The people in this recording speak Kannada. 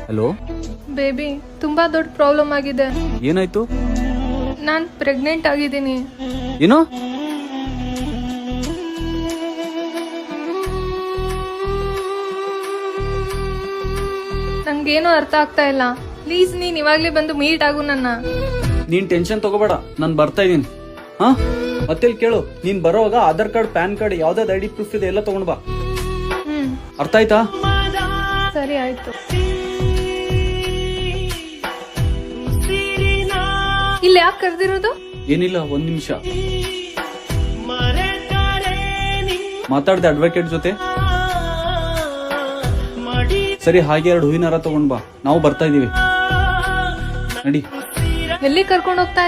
ಹಲೋ ಬೇಬಿ ತುಂಬಾ ದೊಡ್ಡ ಪ್ರಾಬ್ಲಮ್ ಆಗಿದೆ. ಏನಾಯ್ತು? ನಾನ್ ಪ್ರೆಗ್ನೆಂಟ್ ಆಗಿದ್ದೀನಿ. ಏನು? ನಂಗೇನು ಅರ್ಥ ಆಗ್ತಾ ಇಲ್ಲ. ಪ್ಲೀಸ್ ನೀನ್ ಇವಾಗ್ಲೇ ಬಂದು ಮೀಟ್ ಆಗು ನನ್ನ. ನೀನ್ ಟೆನ್ಷನ್ ತಗೋಬೇಡ, ನಾನ್ ಬರ್ತಾ ಇದೀನಿ. ಹಾ ಮತ್ತೆ ಕೇಳು, ನೀನ್ ಬರೋವಾಗ ಆಧಾರ್ ಕಾರ್ಡ್, ಪ್ಯಾನ್ ಕಾರ್ಡ್, ಯಾವ್ದಾದ್ ಐಡಿ ಪ್ರೂಫ್ ಇದೆ ಎಲ್ಲ ತಗೊಂಡ್ ಬಾ. ಅರ್ಥ ಆಯ್ತಾ? ಸರಿ ಆಯ್ತು. ಇಲ್ಲಿ ಯಾಕೆ ಕರೆದಿರೋದು? ಏನಿಲ್ಲ, ಒಂದ್ ನಿಮಿಷ ಮಾತಾಡ್ದೆ ಅಡ್ವೊಕೇಟ್ ಜೊತೆ. ಸರಿ, ಹಾಗೆ 2 ಹೂವಿನ ಹಾರ ತಗೊಂಡ್ ಬಾ, ನಾವು ಬರ್ತಾ ಇದೀವಿ. ನಡಿ. ಎಲ್ಲಿ ಕರ್ಕೊಂಡು ಹೋಗ್ತಾ